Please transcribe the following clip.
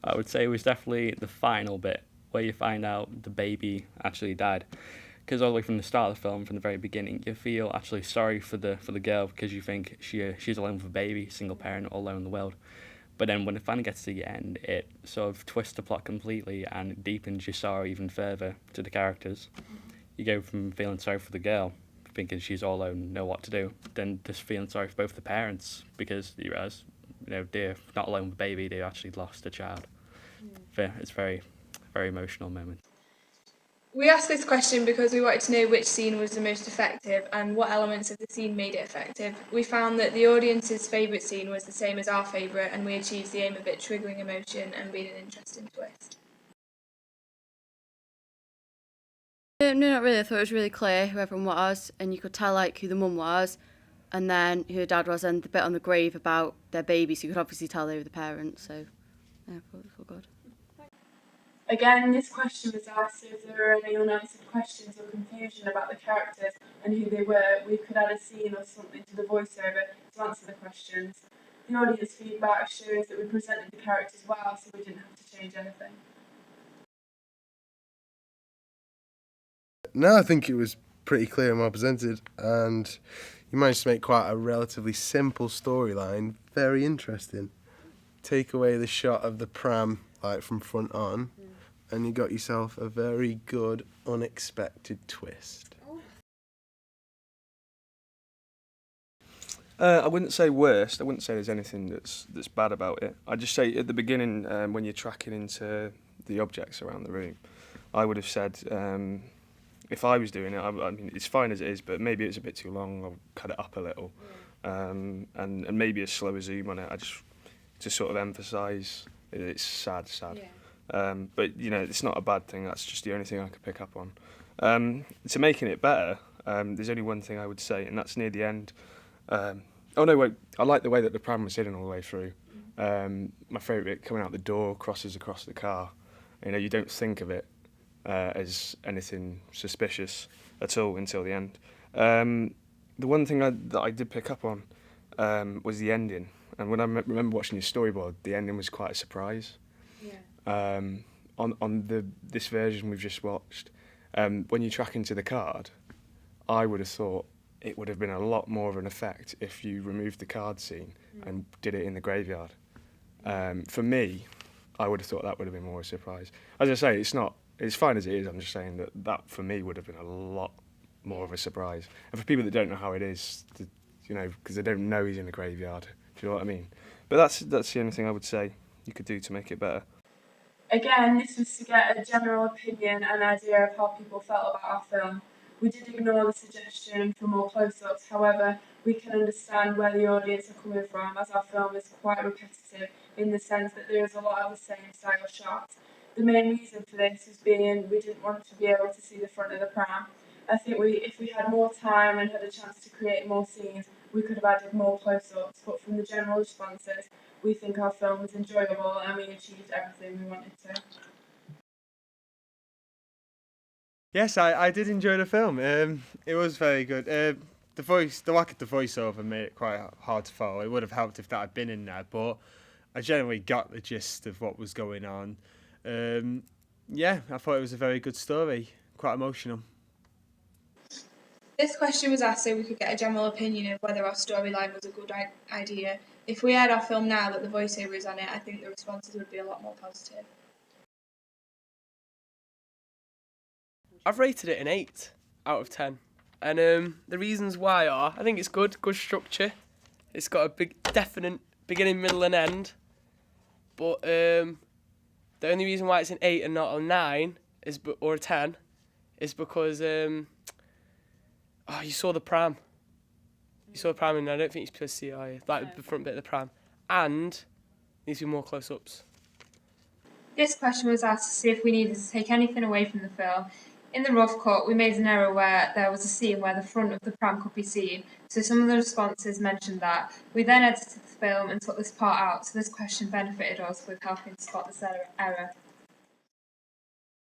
I would say it was definitely the final bit where you find out the baby actually died. Because all the way from the start of the film, from the very beginning, you feel actually sorry for the girl because you think she's alone with a baby, single parent, all alone in the world. But then when it finally gets to the end, it sort of twists the plot completely and deepens your sorrow even further to the characters. You go from feeling sorry for the girl, thinking she's all alone, know what to do, then just feeling sorry for both the parents because you realise, they're not alone with a baby, they actually lost a child. It's very, very emotional moment. We asked this question because we wanted to know which scene was the most effective and what elements of the scene made it effective. We found that the audience's favourite scene was the same as our favourite, and we achieved the aim of it triggering emotion and being an interesting twist. No, not really. I thought it was really clear who everyone was, and you could tell who the mum was, and then who her dad was, and the bit on the grave about their baby, so you could obviously tell they were the parents. So yeah, I thought it was all good. Again, this question was asked if there were any unanswered questions or confusion about the characters and who they were. We could add a scene or something to the voiceover to answer the questions. The audience feedback shows that we presented the characters well, so we didn't have to change anything. No, I think it was pretty clear and well presented, and you managed to make quite a relatively simple storyline very interesting. Take away the shot of the pram from front on, and you got yourself a very good, unexpected twist. I wouldn't say worst. I wouldn't say there's anything that's bad about it. I'd just say at the beginning, when you're tracking into the objects around the room, I would have said, if I was doing it, I mean, it's fine as it is, but maybe it's a bit too long. I'll cut it up a little, and maybe a slower zoom on it. I just to sort of emphasise it's sad. Yeah. But it's not a bad thing. That's just the only thing I could pick up on. To making it better, there's only one thing I would say, and that's near the end. Oh no, wait! I like the way that the pram was hidden all the way through. My favourite bit, coming out the door, crosses across the car. You don't think of it as anything suspicious at all until the end. The one thing that I did pick up on was the ending. And when I remember watching your storyboard, the ending was quite a surprise. Yeah. On this version we've just watched, when you track into the card, I would have thought it would have been a lot more of an effect if you removed the card scene and did it in the graveyard. For me, I would have thought that would have been more a surprise. As I say, it's fine as it is. I'm just saying that for me would have been a lot more of a surprise. And for people that don't know how it is, because they don't know he's in the graveyard. Do you know what I mean? But that's the only thing I would say you could do to make it better. Again, this was to get a general opinion and idea of how people felt about our film. We did ignore the suggestion for more close-ups, however, we can understand where the audience are coming from, as our film is quite repetitive in the sense that there is a lot of the same style shots. The main reason for this is being we didn't want to be able to see the front of the pram. I think if we had more time and had a chance to create more scenes, we could have added more close-ups, but from the general responses, we think our film was enjoyable and we achieved everything we wanted to. Yes, I did enjoy the film. It was very good. The lack of the voiceover made it quite hard to follow. It would have helped if that had been in there, but I generally got the gist of what was going on. I thought it was a very good story, quite emotional. This question was asked so we could get a general opinion of whether our storyline was a good idea. If we aired our film now that the voiceover is on it, I think the responses would be a lot more positive. I've rated it an 8 out of 10. And the reasons why are, I think it's good structure. It's got a big, definite beginning, middle and end. But the only reason why it's an 8 and not a 9 or a 10 is because you saw the pram. You saw the pram and I don't think you're supposed to see it, are you? The front bit of the pram. And needs to be more close-ups. This question was asked to see if we needed to take anything away from the film. In the rough cut, we made an error where there was a scene where the front of the pram could be seen, so some of the responses mentioned that. We then edited the film and took this part out, so this question benefited us with helping to spot this error.